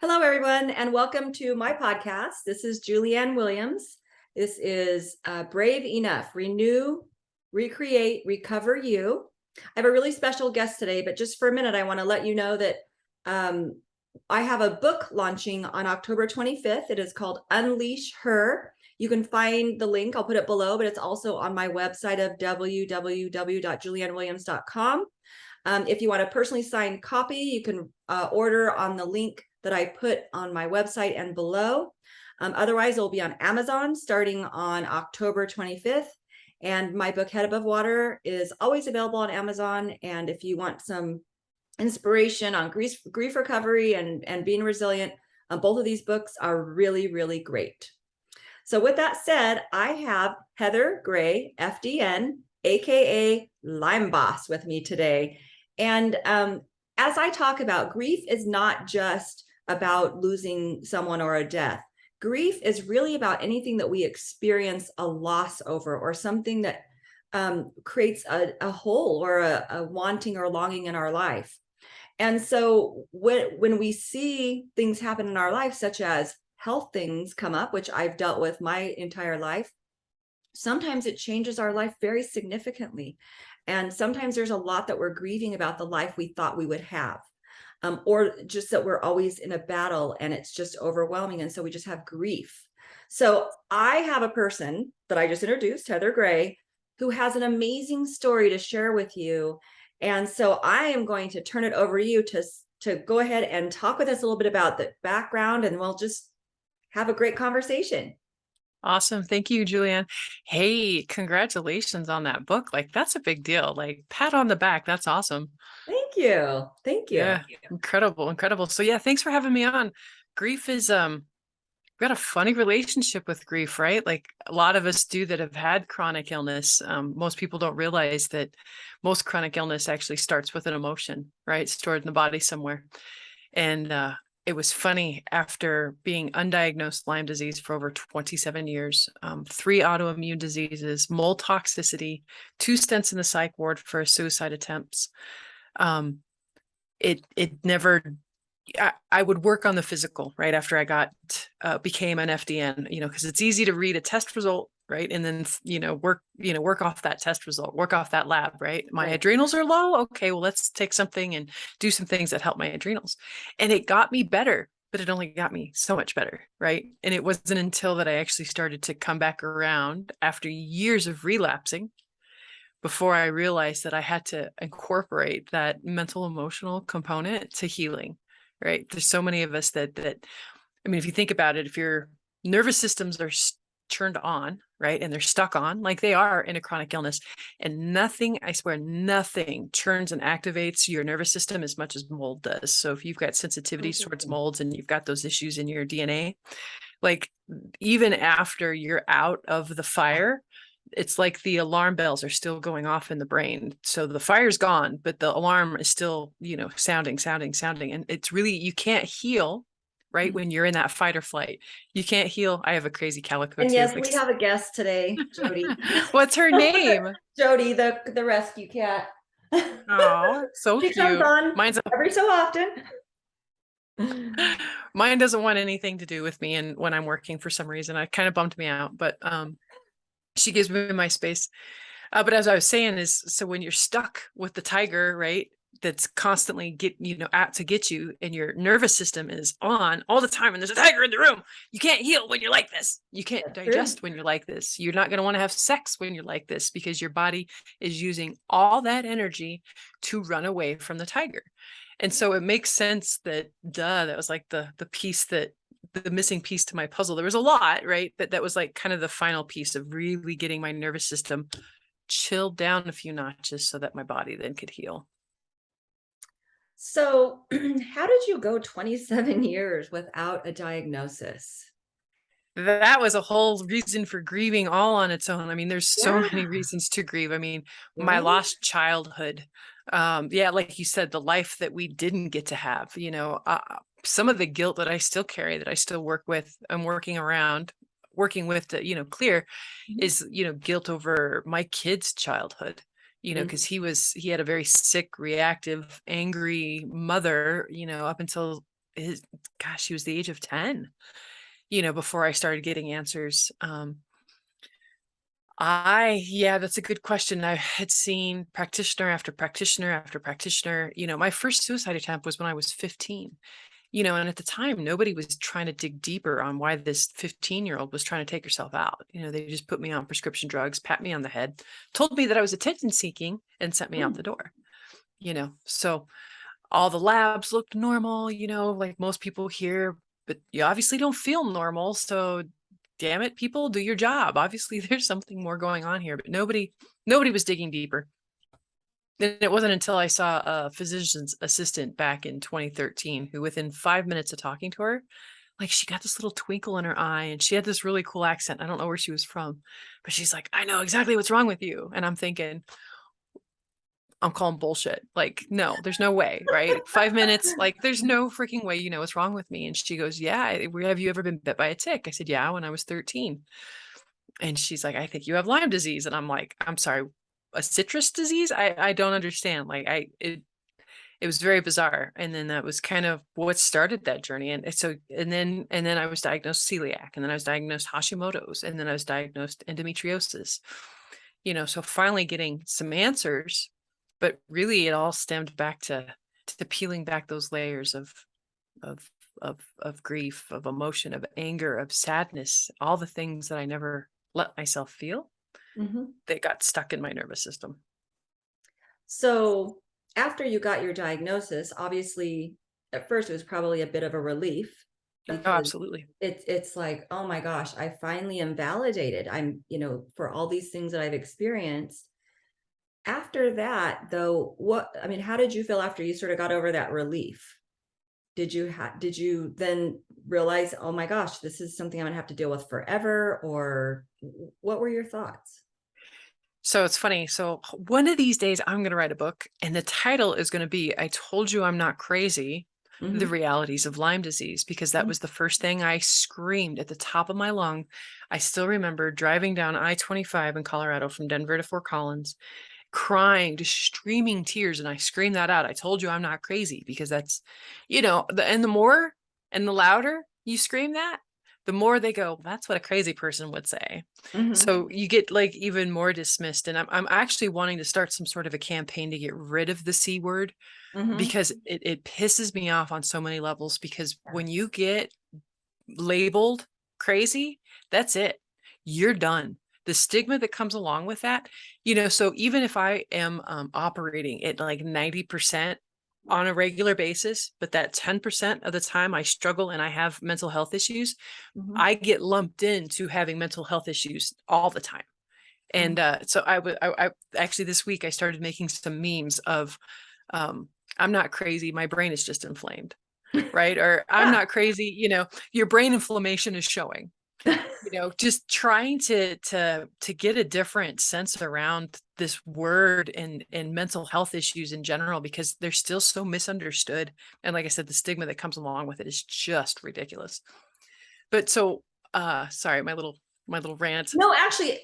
Hello, everyone, and welcome to my podcast. This is Julianne Williams. This is Brave Enough, Renew, Recreate, Recover You. I have a really special guest today, but just for a minute, I want to let you know that I have a book launching on October 25th. It is called Unleash Her. You can find the link, I'll put it below, but it's also on my website of www.juliannewilliams.com. If you want a personally signed copy, you can order on the link that I put on my website and below. Otherwise, it will be on Amazon starting on October 25th. And my book, Head Above Water, is always available on Amazon. And if you want some inspiration on grief recovery and being resilient, both of these books are really, really great. So with that said, I have Heather Gray, FDN, aka Lyme Boss, with me today. And as I talk about, grief is not just about losing someone or a death. Grief is really about anything that we experience a loss over, or something that creates a hole or a wanting or longing in our life. And so when we see things happen in our life, such as health things come up, which I've dealt with my entire life, sometimes it changes our life very significantly. And sometimes there's a lot that we're grieving about the life we thought we would have. Or just that we're always in a battle and it's just overwhelming. And so we just have grief. So I have a person that I just introduced, Heather Gray, who has an amazing story to share with you. And so I am going to turn it over to you to go ahead and talk with us a little bit about the background, and we'll just have a great conversation. Awesome. Thank you, Julianne. Hey, congratulations on that book. Like, that's a big deal. Like, pat on the back. That's awesome. Thank you. Thank you. Yeah, incredible, incredible. So yeah, thanks for having me on. Grief is we've got a funny relationship with grief, right? Like a lot of us do that have had chronic illness. Most people don't realize that most chronic illness actually starts with an emotion, right? Stored in the body somewhere. And it was funny, after being undiagnosed Lyme disease for over 27 years, 3 autoimmune diseases, mold toxicity, 2 stints in the psych ward for suicide attempts. It never, I would work on the physical right after I became an FDN, because it's easy to read a test result, right? And then, work off that test result, work off that lab, right? My adrenals are low. Okay, well, let's take something and do some things that help my adrenals. And it got me better, but it only got me so much better, right? And it wasn't until that I actually started to come back around after years of relapsing before I realized that I had to incorporate that mental emotional component to healing, right? There's so many of us that I mean, if you think about it, if your nervous systems are turned on, right, and they're stuck on, like they are in a chronic illness, and nothing, I swear, nothing churns and activates your nervous system as much as mold does. So if you've got sensitivities towards molds and you've got those issues in your DNA, like even after you're out of the fire, it's like the alarm bells are still going off in the brain. So the fire's gone, but the alarm is still, sounding. And it's really, you can't heal, right? When you're in that fight or flight, you can't heal. I have a crazy calico And too. yes, we have a guest today, Jody. What's her name? Jody, the rescue cat. Oh, so she cute. comes on Mine's every so often. Mine doesn't want anything to do with me, and when I'm working, for some reason, it kind of bummed me out, but she gives me my space. But as I was saying, is so when you're stuck with the tiger, right, that's constantly out to get you, and your nervous system is on all the time, and there's a tiger in the room, you can't heal when you're like this. You can't digest when you're like this. You're not going to want to have sex when you're like this, because your body is using all that energy to run away from the tiger. And so it makes sense that, that was like the piece that the missing piece to my puzzle. There was a lot, right? But that was like kind of the final piece of really getting my nervous system chilled down a few notches so that my body then could heal. So how did you go 27 years without a diagnosis? That was a whole reason for grieving all on its own. I mean, there's so many reasons to grieve. I mean, my lost childhood. Like you said, the life that we didn't get to have, some of the guilt that I still carry, that I still work with, I'm working with to, clear, is, guilt over my kid's childhood, because he had a very sick, reactive, angry mother, up until gosh, he was the age of 10, before I started getting answers. Yeah, that's a good question. I had seen practitioner after practitioner after practitioner. My first suicide attempt was when I was 15, and at the time, nobody was trying to dig deeper on why this 15-year-old was trying to take herself out. They just put me on prescription drugs, pat me on the head, told me that I was attention seeking, and sent me out Mm. the door. So all the labs looked normal, like most people here, but you obviously don't feel normal. So damn it, people, do your job. Obviously, there's something more going on here, but nobody was digging deeper. And it wasn't until I saw a physician's assistant back in 2013 who, within 5 minutes of talking to her, like, she got this little twinkle in her eye and she had this really cool accent. I don't know where she was from, but she's like, I know exactly what's wrong with you. And I'm thinking, I'm calling bullshit. Like, no, there's no way, right? 5 minutes, like, there's no freaking way you know what's wrong with me. And she goes, yeah, have you ever been bit by a tick? I said, yeah, when I was 13. And she's like, I think you have Lyme disease. And I'm like, I'm sorry, a citrus disease? I don't understand. Like, it was very bizarre. And then that was kind of what started that journey. And then I was diagnosed celiac, and then I was diagnosed Hashimoto's, and then I was diagnosed endometriosis. So finally getting some answers, but really it all stemmed back to peeling back those layers of of grief, of emotion, of anger, of sadness, all the things that I never let myself feel. Mhm. They got stuck in my nervous system. So after you got your diagnosis, obviously at first it was probably a bit of a relief Oh, because absolutely. it's like, oh my gosh, I finally am validated. I'm, for all these things that I've experienced. After that, though, how did you feel after you sort of got over that relief? Did you then realize, oh my gosh, this is something I'm gonna have to deal with forever? Or what were your thoughts? So it's funny. So one of these days I'm going to write a book, and the title is going to be I Told You I'm Not Crazy: The Mhm, Realities of Lyme Disease, because that mhm, was the first thing I screamed at the top of my lung. I still remember driving down I-25 in Colorado from Denver to Fort Collins, crying, just streaming tears. And I screamed that out. I told you I'm not crazy, because that's, and the more and the louder you scream that, the more they go, that's what a crazy person would say. mhm, So you get like even more dismissed. And I'm actually wanting to start some sort of a campaign to get rid of the C word, mhm. because it pisses me off on so many levels. Because when you Yes. get labeled crazy, that's it. You're done. The stigma that comes along with that, so even if I am operating at like 90% on a regular basis, but that 10% of the time I struggle and I have mental health issues, Mhm, I get lumped into having mental health issues all the time. mhm. And so I actually this week I started making some memes of, um, I'm not crazy, my brain is just inflamed, right? Or I'm not crazy, your brain inflammation is showing. Just trying to get a different sense around this word and mental health issues in general, because they're still so misunderstood. And like I said, the stigma that comes along with it is just ridiculous. But so sorry, my little rant. No, actually,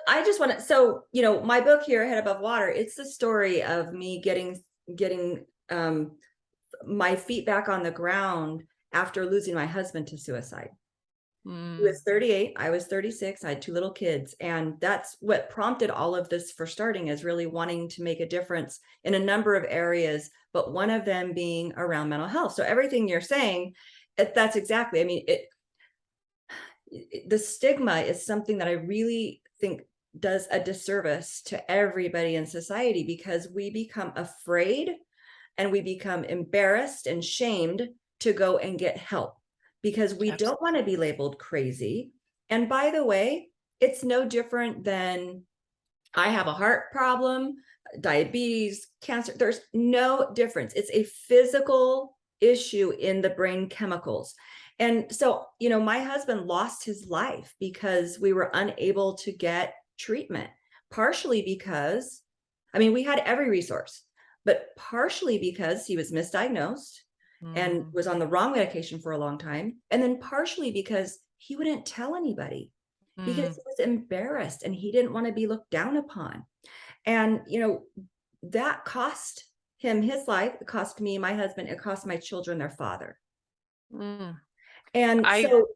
I just want to. So, my book here, Head Above Water, it's the story of me getting my feet back on the ground after losing my husband to suicide. He Mm, was 38, I was 36, I had two little kids, and that's what prompted all of this for starting, is really wanting to make a difference in a number of areas, but one of them being around mental health. So everything you're saying, that's exactly, I mean, the stigma is something that I really think does a disservice to everybody in society, because we become afraid and we become embarrassed and shamed to go and get help because we don't want to absolutely. be labeled crazy. And by the way, it's no different than I have a heart problem, diabetes, cancer. There's no difference. It's a physical issue in the brain chemicals. And so, my husband lost his life because we were unable to get treatment, partially because, I mean, we had every resource, but partially because he was misdiagnosed and Mm, was on the wrong medication for a long time. And then partially because he wouldn't tell anybody because mm, he was embarrassed and he didn't want to be looked down upon. And, that cost him his life. It cost me, my husband, it cost my children their father. Mm. And I so,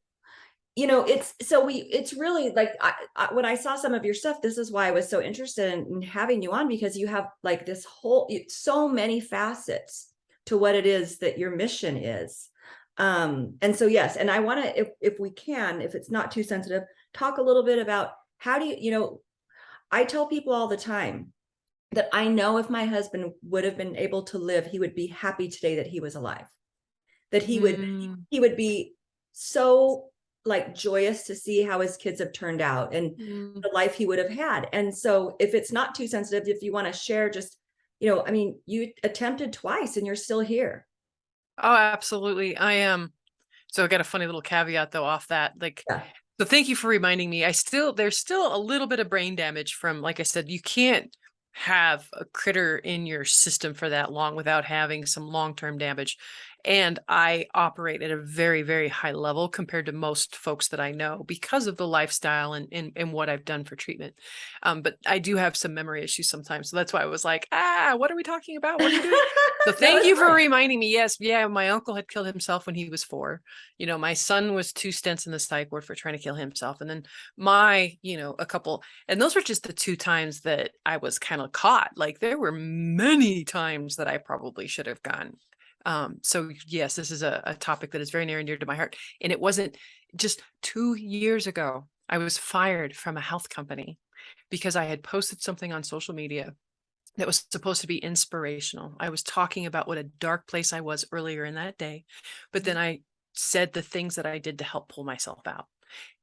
it's really like, when I saw some of your stuff, this is why I was so interested in having you on, because you have like this whole, so many facets to what it is that your mission is. And so, yes, and I want to, if we can, if it's not too sensitive, talk a little bit about how do I tell people all the time that I know if my husband would have been able to live, he would be happy today that he was alive, that mm, he would be so like joyous to see how his kids have turned out and mm. the life he would have had. And so if it's not too sensitive, if you want to share, just, I mean, you attempted twice and you're still here. Oh, absolutely. I am. So I got a funny little caveat though off that. Like, Yeah. so thank you for reminding me. There's still a little bit of brain damage from, like I said, you can't have a critter in your system for that long without having some long-term damage. And I operate at a very, very high level compared to most folks that I know because of the lifestyle and what I've done for treatment. But I do have some memory issues sometimes. So that's why I was like, what are we talking about? What are you doing? So No, thank it's you for fine. reminding me. Yes, yeah, my uncle had killed himself when he was 4. My son was 2 stents in the psych ward for trying to kill himself. And then a couple, and those were just the 2 times that I was kind of caught. Like there were many times that I probably should have gone. So yes, this is a topic that is very near and dear to my heart. And it wasn't just 2 years ago, I was fired from a health company because I had posted something on social media that was supposed to be inspirational. I was talking about what a dark place I was earlier in that day, but then I said the things that I did to help pull myself out.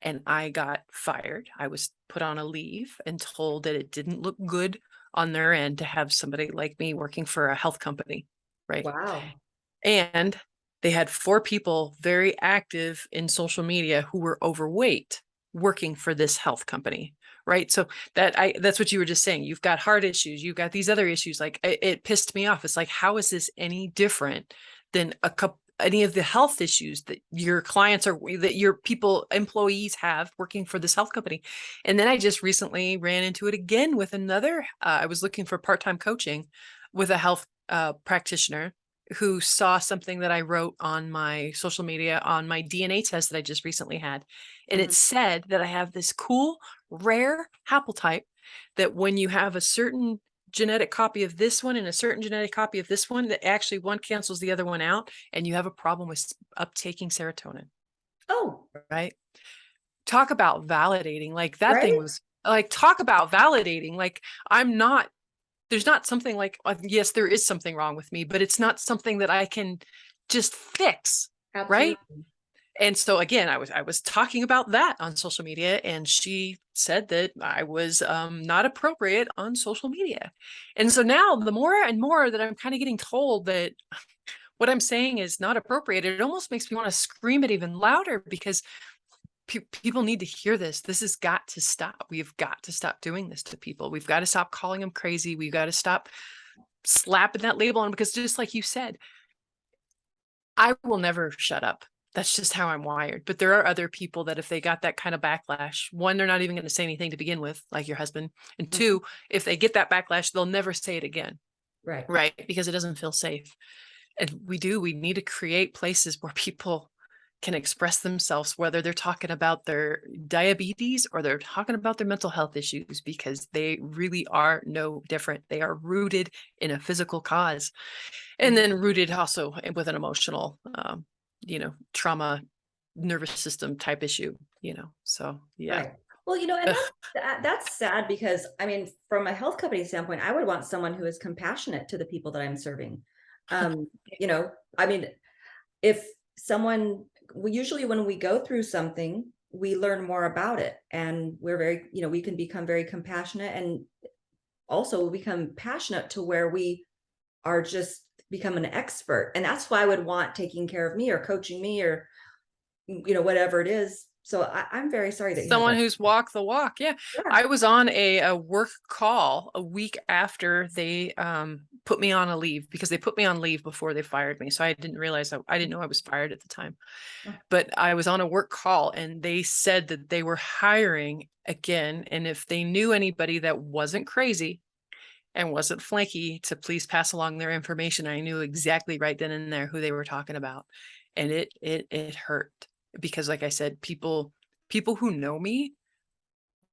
And I got fired. I was put on a leave and told that it didn't look good on their end to have somebody like me working for a health company, right? Wow. And they had 4 people very active in social media who were overweight working for this health company, right? So that's what you were just saying. You've got heart issues, you've got these other issues. Like it pissed me off. It's like, how is this any different than any of the health issues that your clients are that your employees have working for this health company? And then I just recently ran into it again with another. I was looking for part-time coaching with a health practitioner who saw something that I wrote on my social media on my DNA test that I just recently had. And it Mhm. said that I have this cool, rare haplotype that when you have a certain genetic copy of this one and a certain genetic copy of this one, that actually one cancels the other one out, and you have a problem with uptaking serotonin, Oh, right? Talk about validating. Like that thing right. was like, talk about validating. Like I'm not there's not something like, yes, there is something wrong with me, but it's not something that I can just fix, right? Absolutely. And so again, I was talking about that on social media, and she said that I was not appropriate on social media. And so now the more and more that I'm kind of getting told that what I'm saying is not appropriate, it almost makes me want to scream it even louder because people need to hear this. This has got to stop. We've got to stop doing this to people. We've got to stop calling them crazy. We've got to stop slapping that label on, because just like you said, I will never shut up. That's just how I'm wired. But there are other people that if they got that kind of backlash, one, they're not even going to say anything to begin with, like your husband. And Mhm. 2, if they get that backlash, they'll never say it again. Right. Right. Because it doesn't feel safe. And we need to create places where people can express themselves, whether they're talking about their diabetes or they're talking about their mental health issues, because they really are no different. They are rooted in a physical cause, and Mhm. then rooted also with an emotional, trauma, nervous system type issue, so yeah. Right. Well, and Ugh. that's sad, because I mean, from a health company standpoint, I would want someone who is compassionate to the people that I'm serving. Um, I mean, if someone, we usually, when we go through something, we learn more about it, and we're very, we can become very compassionate, and also become passionate to where we are just become an expert. And that's why I would want taking care of me or coaching me or, whatever it is. So I'm very sorry that you had Someone that. who's walked the walk. Yeah. Yeah. I was on a work call a week after they put me on a leave, because they put me on leave before they fired me. So I didn't realize I didn't know I was fired at the time. Oh, But I was on a work call and they said that they were hiring again. And if they knew anybody that wasn't crazy and wasn't flaky to please pass along their information. I knew exactly right then and there who they were talking about. And it hurt because, like I said, people who know me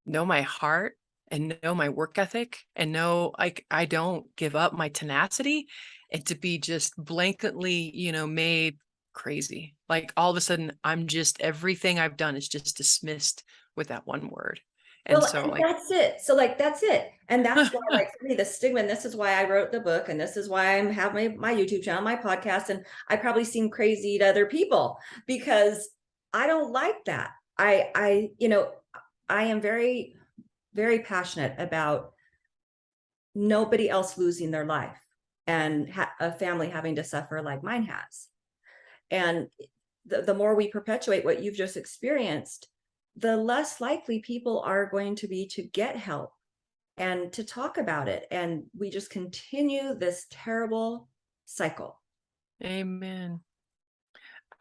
know my heart and know my work ethic and know like I don't give up my tenacity, and to be just blanketly, made crazy. Like all of a sudden I'm just, everything I've done is just dismissed with that one word. And Well, so and like that's it. So like that's it. And that's why like for me the stigma, and this is why I wrote the book, and this is why I'm have my YouTube channel, my podcast, and I probably seem crazy to other people because I don't like that. I am very, very passionate about nobody else losing their life and a family having to suffer like mine has. And the more we perpetuate what you've just experienced, the less likely people are going to be to get help and to talk about it. And we just continue this terrible cycle. amen.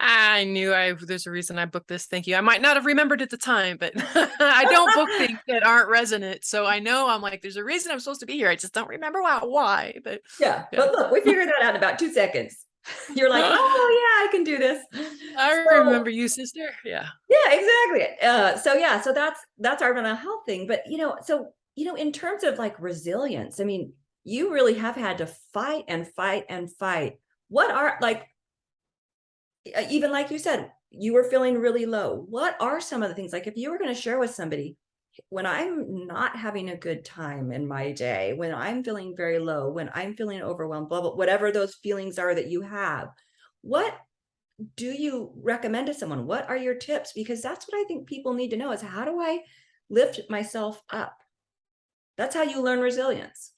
I knew there's a reason I booked this. Thank you. I might not have remembered at the time, but I don't book things that aren't resonant. So I know I'm like, there's a reason I'm supposed to be here. I just don't remember why, but Yeah. yeah. But look, we figured that out in about 2 seconds. You're like, oh, yeah, I can do this. I So, remember you, sister. Yeah. yeah, exactly. So that's our mental health thing. But, in terms of like resilience, I mean, you really have had to fight and fight and fight. What are like, even like you said, you were feeling really low. What are some of the things, like if you were going to share with somebody, when I'm not having a good time in my day, when I'm feeling very low, when I'm feeling overwhelmed, blah, blah, whatever those feelings are that you have, what do you recommend to someone? What are your tips? Because that's what I think people need to know is, how do I lift myself up? That's how you learn resilience.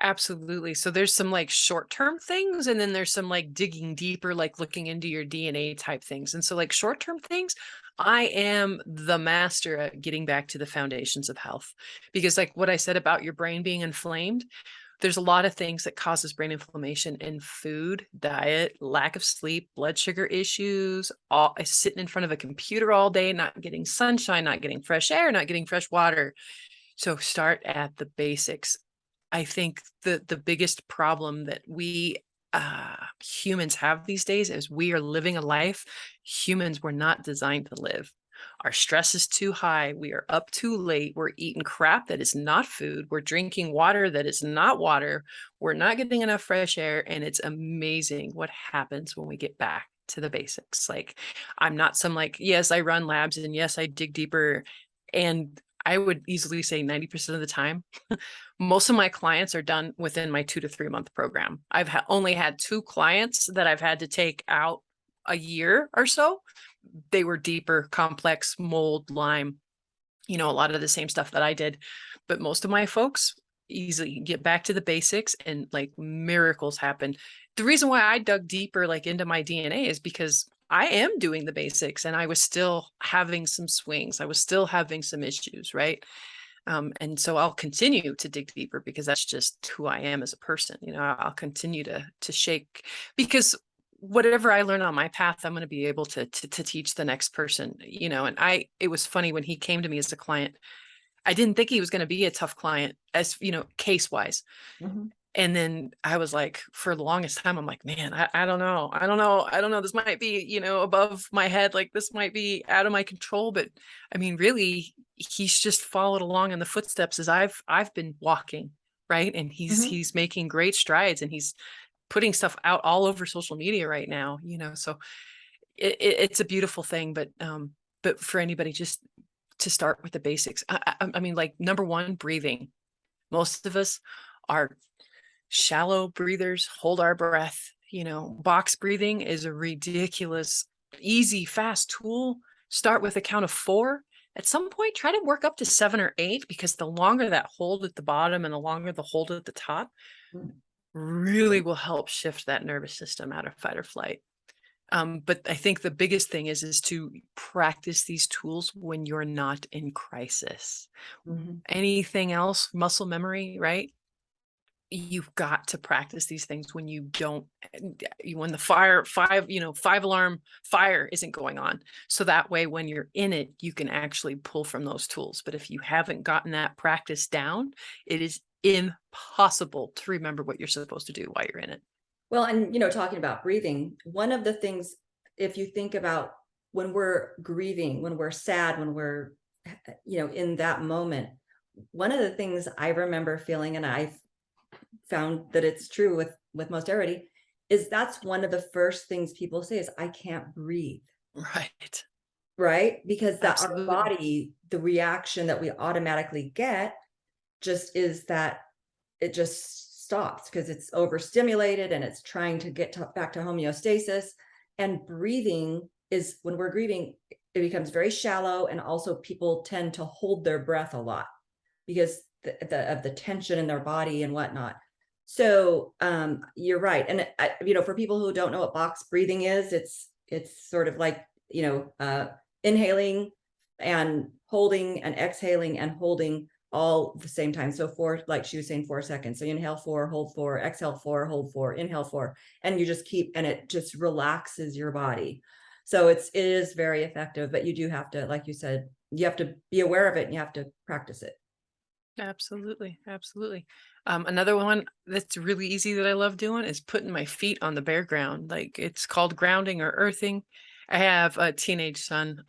Absolutely. So there's some like short-term things, and then there's some like digging deeper, like looking into your DNA type things. And so like short-term things, I am the master at getting back to the foundations of health. Because like what I said about your brain being inflamed, there's a lot of things that causes brain inflammation in food, diet, lack of sleep, blood sugar issues, all sitting in front of a computer all day, not getting sunshine, not getting fresh air, not getting fresh water. So start at the basics. I think the biggest problem that we humans have these days is we are living a life humans were not designed to live. Our stress is too high. We are up too late. We're eating crap that is not food. We're drinking water that is not water. We're not getting enough fresh air. And it's amazing what happens when we get back to the basics. Like, I'm not some like, yes, I run labs and yes, I dig deeper. And I would easily say 90% of the time, most of my clients are done within my 2 to 3 month program. I've only had 2 clients that I've had to take out a year or so. They were deeper, complex, mold, Lyme, a lot of the same stuff that I did. But most of my folks easily get back to the basics and like miracles happen. The reason why I dug deeper like into my DNA is because I am doing the basics and I was still having some swings. I was still having some issues, right? And so I'll continue to dig deeper because that's just who I am as a person. I'll continue to shake, because whatever I learn on my path, I'm going to be able to teach the next person, and it was funny when he came to me as a client. I didn't think he was going to be a tough client as, case wise. Mhm. And then I was like, for the longest time, I'm like, man, I don't know. I don't know. I don't know. This might be, above my head. Like this might be out of my control. But I mean, really, he's just followed along in the footsteps as I've been walking. Right. And Mhm. he's making great strides, and he's putting stuff out all over social media right now, so it's a beautiful thing. But for anybody, just to start with the basics. I mean, like, number one, breathing. Most of us are shallow breathers, hold our breath. Box breathing is a ridiculous, easy, fast tool. Start with a count of 4. At some point, try to work up to 7 or 8, because the longer that hold at the bottom and the longer the hold at the top really will help shift that nervous system out of fight or flight. But I think the biggest thing is to practice these tools when you're not in crisis. Mhm. Anything else, muscle memory, right? You've got to practice these things when you don't, when the 5 alarm fire isn't going on. So that way, when you're in it, you can actually pull from those tools. But if you haven't gotten that practice down, it is impossible to remember what you're supposed to do while you're in it. Well, and talking about breathing, one of the things, if you think about when we're grieving, when we're sad, when we're, in that moment, one of the things I remember feeling, and I've found that it's true with most everybody, is that's one of the first things people say is, I can't breathe. Right. Right? Because that our Absolutely. body, the reaction that we automatically get just is that it just stops because it's overstimulated and it's trying to get back to homeostasis. And breathing is, when we're grieving, it becomes very shallow. And also people tend to hold their breath a lot because of the tension in their body and whatnot. So you're right. And for people who don't know what box breathing is, it's sort of like, inhaling and holding and exhaling and holding all at the same time. So like she was saying, 4 seconds. So you inhale 4, hold 4, exhale 4, hold 4, inhale 4, and you just keep, and it just relaxes your body. So it is very effective, but you do have to, like you said, you have to be aware of it and you have to practice it. Absolutely. Absolutely. Another one that's really easy that I love doing is putting my feet on the bare ground. Like, it's called grounding or earthing. I have a teenage son,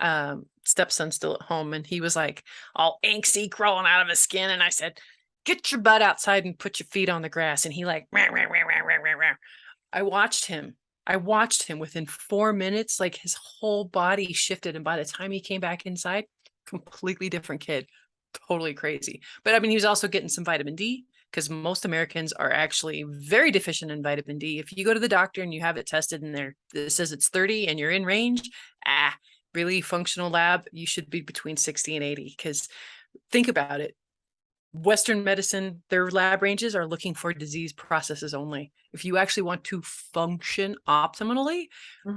stepson still at home, and he was like all angsty, crawling out of his skin. And I said, get your butt outside and put your feet on the grass. And he like, rah, rah, rah, rah, rah, rah, rah. I watched him. I watched him within 4 minutes, like his whole body shifted. And by the time he came back inside, completely different kid. Totally crazy. But I mean, he was also getting some vitamin D, because most Americans are actually very deficient in vitamin D. If you go to the doctor and you have it tested and it says it's 30 and you're in range, really functional lab, you should be between 60 and 80. Because think about it. Western medicine, their lab ranges are looking for disease processes only. If you actually want to function optimally,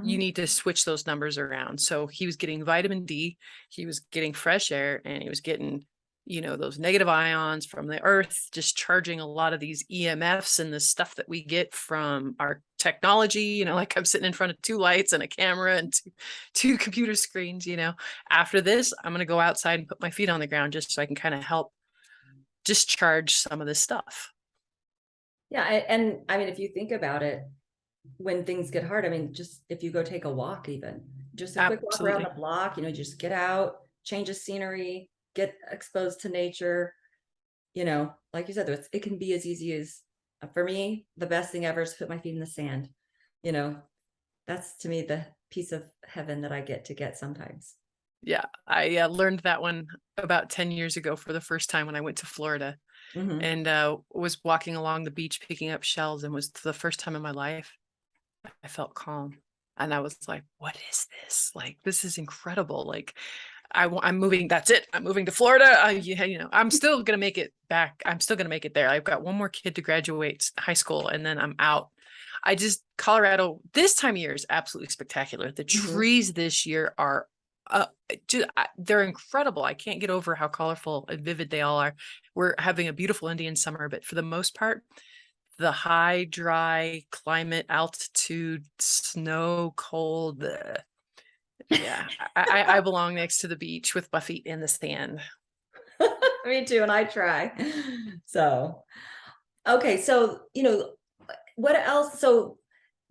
you need to switch those numbers around. So he was getting vitamin D, he was getting fresh air, and he was getting, those negative ions from the earth, discharging a lot of these EMFs and the stuff that we get from our technology, like I'm sitting in front of 2 lights and a camera and two computer screens. After this, I'm going to go outside and put my feet on the ground just so I can kind of help discharge some of this stuff. Yeah. And I mean, if you think about it, when things get hard, I mean, just if you go take a walk, even just a quick walk around the block, just get out, change the scenery, get exposed to nature. Like you said, it can be as easy as, for me, the best thing ever is put my feet in the sand. That's to me the piece of heaven that I get sometimes. Yeah, I learned that one about 10 years ago for the first time when I went to Florida, and was walking along the beach picking up shells, and was the first time in my life I felt calm. And I was like, what is this? Like, this is incredible. Like, I'm moving. That's it. I'm moving to Florida. I'm still going to make it back. I'm still going to make it there. I've got one more kid to graduate high school, and then I'm out. Colorado this time of year is absolutely spectacular. The trees this year are they're incredible. I can't get over how colorful and vivid they all are. We're having a beautiful Indian summer, but for the most part, the high, dry climate, altitude, snow, cold. Yeah, I belong next to the beach with my feet in the sand. Me too, and I try. So, okay, so what else? So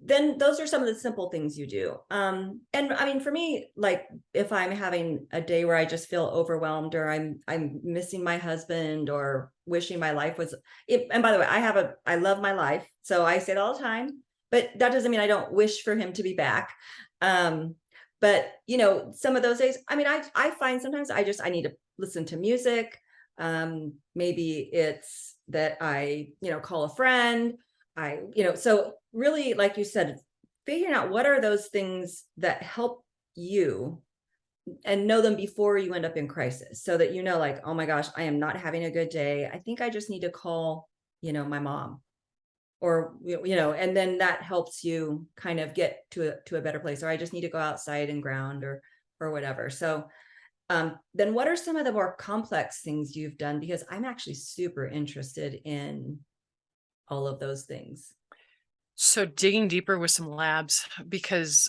then those are some of the simple things you do. And I mean, for me, like if I'm having a day where I just feel overwhelmed, or I'm missing my husband, or wishing my life was it, and by the way, I love my life. So I say it all the time, but that doesn't mean I don't wish for him to be back. But some of those days, I mean, I find sometimes I need to listen to music. Maybe it's that I, call a friend. So really, like you said, figuring out what are those things that help you, and know them before you end up in crisis, so that like, oh my gosh, I am not having a good day. I think I just need to call, my mom, or and then that helps you kind of get to a better place. Or I just need to go outside and ground, or whatever. So then what are some of the more complex things you've done? Because I'm actually super interested in all of those things. So digging deeper with some labs, because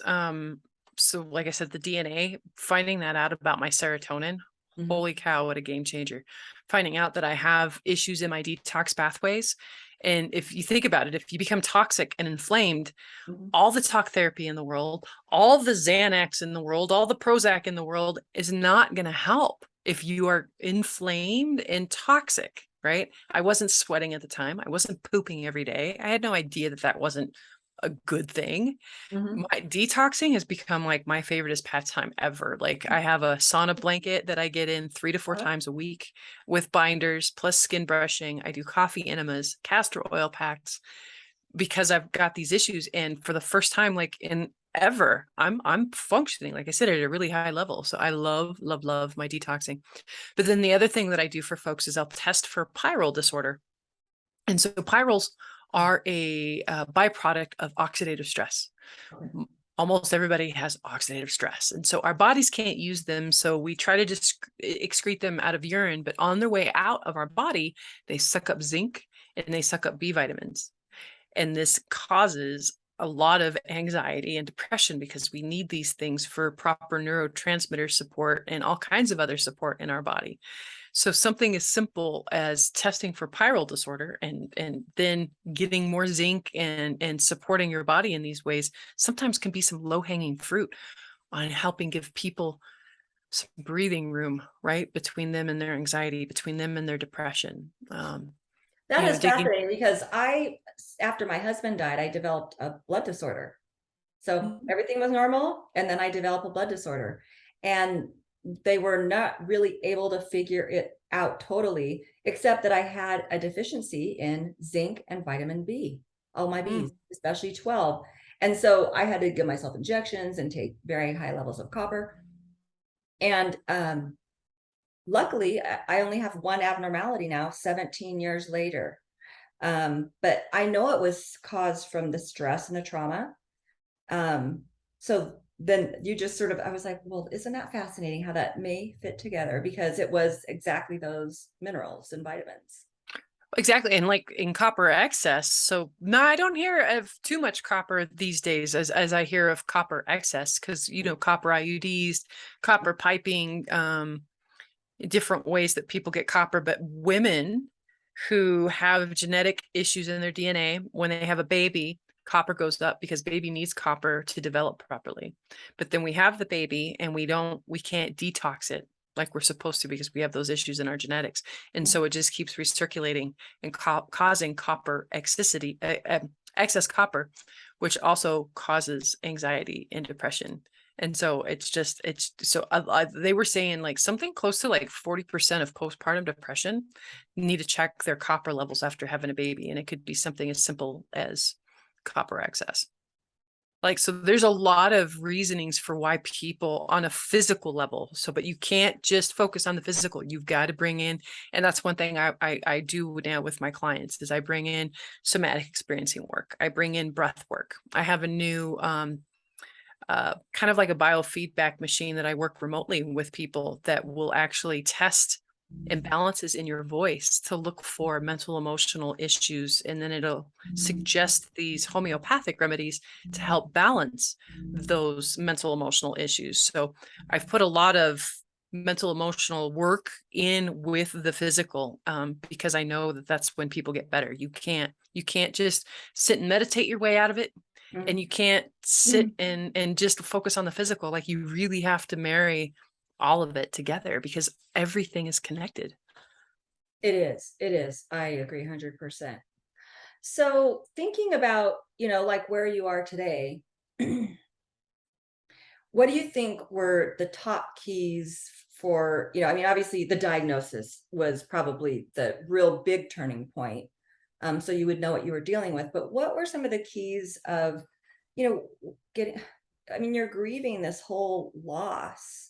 so like I said, the DNA, finding that out about my serotonin, Mhm. Holy cow, what a game changer. Finding out that I have issues in my detox pathways. And if you think about it, if you become toxic and inflamed, Mhm. all the talk therapy in the world, all the Xanax in the world, all the Prozac in the world is not going to help if you are inflamed and toxic, right? I wasn't sweating at the time. I wasn't pooping every day. I had no idea that that wasn't a good thing. Mhm. My detoxing has become like my favoriteest pastime ever. Like I have a sauna blanket that I get in 3 to 4 Uh-huh. times a week with binders plus skin brushing. I do coffee enemas, castor oil packs because I've got these issues. And for the first time, like in ever, I'm functioning, like I said, at a really high level. So I love my detoxing. But then the other thing that I do for folks is I'll test for pyrrole disorder. And so pyrroles are a byproduct of oxidative stress. Okay. Almost everybody has oxidative stress. And so our bodies can't use them. So we try to just excrete them out of urine, but on their way out of our body, they suck up zinc and they suck up B vitamins. And this causes a lot of anxiety and depression because we need these things for proper neurotransmitter support and all kinds of other support in our body. So something as simple as testing for pyrrole disorder and then getting more zinc and supporting your body in these ways sometimes can be some low-hanging fruit on helping give people some breathing room, right? Between them and their anxiety, between them and their depression. That is Digging. fascinating because after my husband died, I developed a blood disorder. So everything was normal, and then I developed a blood disorder. And they were not really able to figure it out totally, except that I had a deficiency in zinc and vitamin B, all my Bs, especially 12. And so I had to give myself injections and take very high levels of copper. And luckily, I only have one abnormality now, 17 years later. But I know it was caused from the stress and the trauma. So then you just sort of, I was like, well, isn't that fascinating how that may fit together? Because it was exactly those minerals and vitamins. Exactly. And like in copper excess. So no, I don't hear of too much copper these days as I hear of copper excess because, copper IUDs, copper piping, different ways that people get copper. But women who have genetic issues in their DNA, when they have a baby, copper goes up because baby needs copper to develop properly. But then we have the baby and we can't detox it like we're supposed to because we have those issues in our genetics. And so it just keeps recirculating and causing copper excess copper, which also causes anxiety and depression. And so they were saying like something close to like 40% of postpartum depression need to check their copper levels after having a baby. And it could be something as simple as copper excess. Like, so there's a lot of reasonings for why people on a physical level. So, but you can't just focus on the physical. You've got to bring in, and that's one thing I do now with my clients is I bring in somatic experiencing work. I bring in breath work. I have a new, kind of like a biofeedback machine that I work remotely with people that will actually test imbalances in your voice to look for mental emotional issues, and then it'll suggest these homeopathic remedies to help balance those mental emotional issues. So I've put a lot of mental emotional work in with the physical, because I know that that's when people get better. You can't just sit and meditate your way out of it, and you can't sit and just focus on the physical. Like you really have to marry all of it together because everything is connected. It is. It is. I agree 100%. So thinking about, like where you are today, what do you think were the top keys for, I mean, obviously the diagnosis was probably the real big turning point. So you would know what you were dealing with, but what were some of the keys of, getting, I mean, you're grieving this whole loss.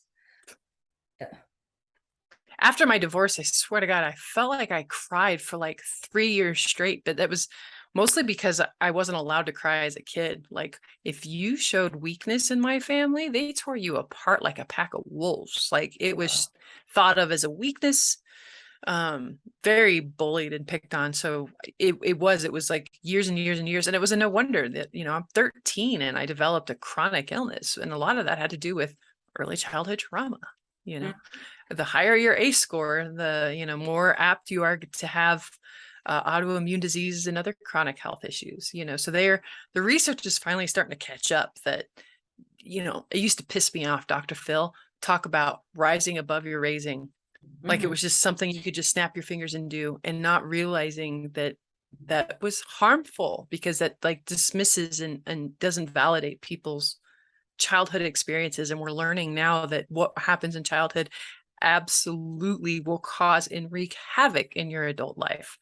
After my divorce, I swear to God, I felt like I cried for like 3 years straight, but that was mostly because I wasn't allowed to cry as a kid. Like if you showed weakness in my family, they tore you apart like a pack of wolves. Like it was thought of as a weakness, very bullied and picked on. So it was like years and years and years. And it was a no wonder that, I'm 13 and I developed a chronic illness. And a lot of that had to do with early childhood trauma, the higher your ACE score, the, more apt you are to have autoimmune diseases and other chronic health issues, so the research is finally starting to catch up that, it used to piss me off, Dr. Phil, talk about rising above your raising. Like it was just something you could just snap your fingers and do, and not realizing that that was harmful, because that like dismisses and doesn't validate people's childhood experiences. And we're learning now that what happens in childhood absolutely will cause and wreak havoc in your adult life.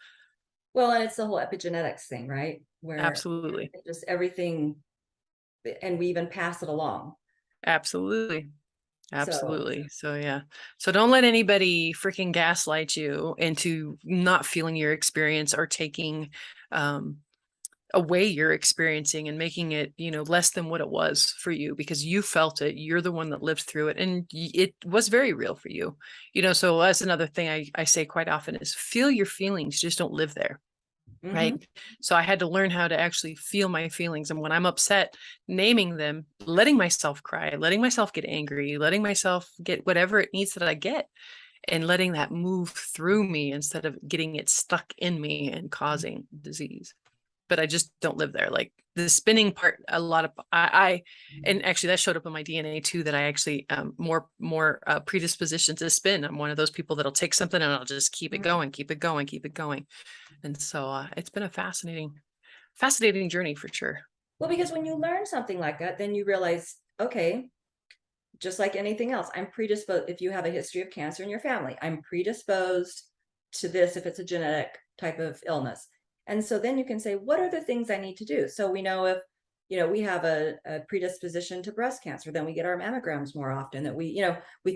Well, and it's the whole epigenetics thing, right? Where Absolutely. just everything, and we even pass it along. Absolutely. So Absolutely. So yeah. So don't let anybody freaking gaslight you into not feeling your experience, or taking away your experiencing and making it, less than what it was for you, because you felt it. You're the one that lived through it, and it was very real for you. So that's another thing I say quite often is feel your feelings, just don't live there. Right. So I had to learn how to actually feel my feelings. And when I'm upset, naming them, letting myself cry, letting myself get angry, letting myself get whatever it needs that I get, and letting that move through me instead of getting it stuck in me and causing disease. But I just don't live there. Like the spinning part, a lot of and actually that showed up in my DNA too, that I actually more predisposition to spin. I'm one of those people that'll take something and I'll just keep it going, keep it going, keep it going. And so it's been a fascinating journey for sure. Well, because when you learn something like that, then you realize, okay, just like anything else, I'm predisposed. If you have a history of cancer in your family, I'm predisposed to this if it's a genetic type of illness. And so then you can say, what are the things I need to do? So we know if, we have a predisposition to breast cancer, then we get our mammograms more often, that we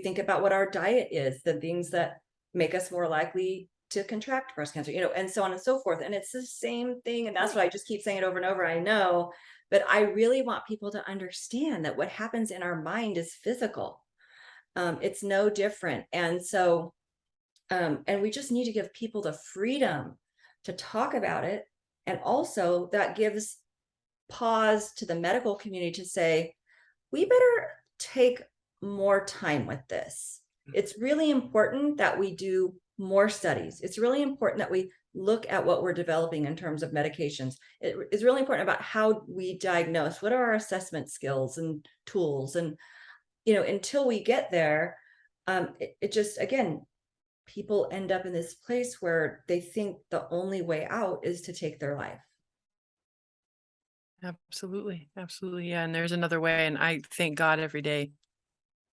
think about what our diet is, the things that make us more likely to contract breast cancer, and so on and so forth. And it's the same thing. And that's what I just keep saying it over and over. I know, but I really want people to understand that what happens in our mind is physical. It's no different. And so, and we just need to give people the freedom to talk about it. And also that gives pause to the medical community to say, we better take more time with this. It's really important that we do more studies. It's really important that we look at what we're developing in terms of medications. It's really important about how we diagnose. What are our assessment skills and tools? And, until we get there, it just, again, people end up in this place where they think the only way out is to take their life. Absolutely. Absolutely. Yeah. And there's another way. And I thank God every day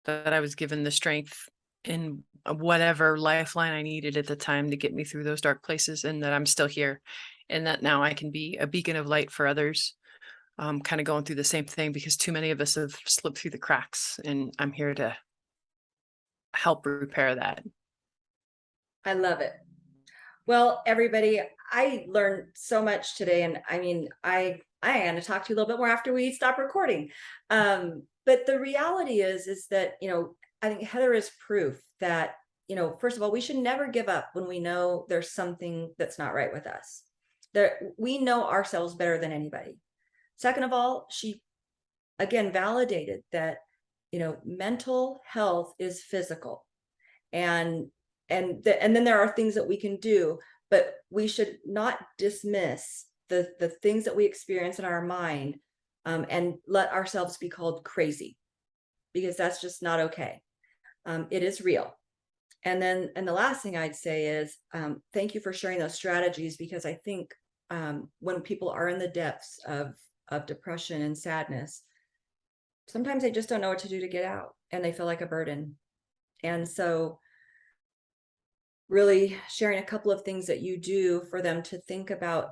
that I was given the strength in whatever lifeline I needed at the time to get me through those dark places, and that I'm still here, and that now I can be a beacon of light for others, kind of going through the same thing, because too many of us have slipped through the cracks, and I'm here to help repair that. I love it. Well, everybody, I learned so much today. And I mean, I am going to talk to you a little bit more after we stop recording. But the reality is that, I think Heather is proof that, first of all, we should never give up when we know there's something that's not right with us. We know ourselves better than anybody. Second of all, she again validated that, mental health is physical. And then there are things that we can do, but we should not dismiss the things that we experience in our mind, and let ourselves be called crazy, because that's just not okay. It is real. And the last thing I'd say is, thank you for sharing those strategies, because I think when people are in the depths of depression and sadness, sometimes they just don't know what to do to get out, and they feel like a burden. And so really sharing a couple of things that you do for them to think about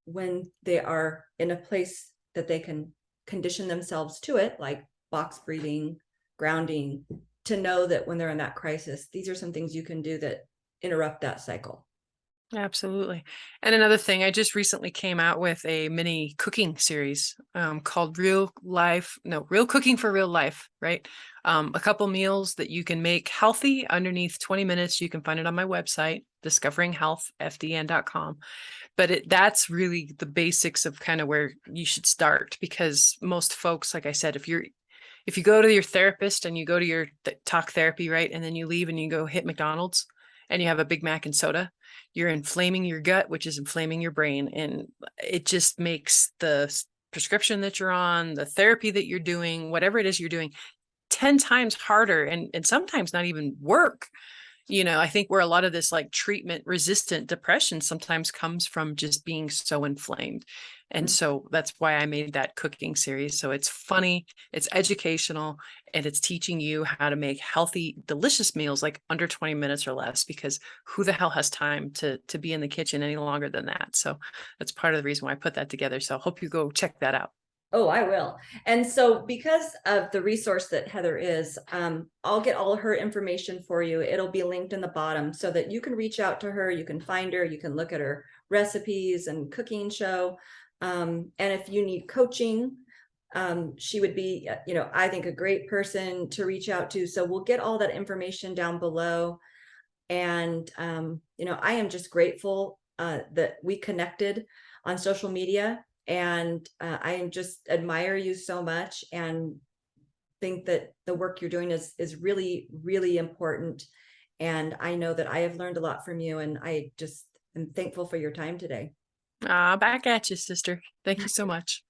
when they are in a place that they can condition themselves to it, like box breathing, grounding, to know that when they're in that crisis, these are some things you can do that interrupt that cycle. Absolutely. And another thing, I just recently came out with a mini cooking series called Real Cooking for Real Life, right? A couple meals that you can make healthy underneath 20 minutes. You can find it on my website, discoveringhealthfdn.com. But that's really the basics of kind of where you should start, because most folks, like I said, if you're if you go to your therapist and you go to your talk therapy, right, and then you leave and you go hit McDonald's and you have a Big Mac and soda, you're inflaming your gut, which is inflaming your brain, and it just makes the prescription that you're on, the therapy that you're doing, whatever it is you're doing, 10 times harder, and sometimes not even work. I think where a lot of this like treatment resistant depression sometimes comes from just being so inflamed. And Mm. so that's why I made that cooking series. So it's funny, it's educational, and it's teaching you how to make healthy, delicious meals like under 20 minutes or less, because who the hell has time to be in the kitchen any longer than that? So that's part of the reason why I put that together. So I hope you go check that out. Oh, I will. And so because of the resource that Heather is, I'll get all her information for you. It'll be linked in the bottom so that you can reach out to her, you can find her, you can look at her recipes and cooking show. And if you need coaching, she would be, I think a great person to reach out to. So we'll get all that information down below. And, I am just grateful that we connected on social media. And I just admire you so much and think that the work you're doing is really, really important. And I know that I have learned a lot from you, and I just am thankful for your time today. Back at you, sister. Thank you so much.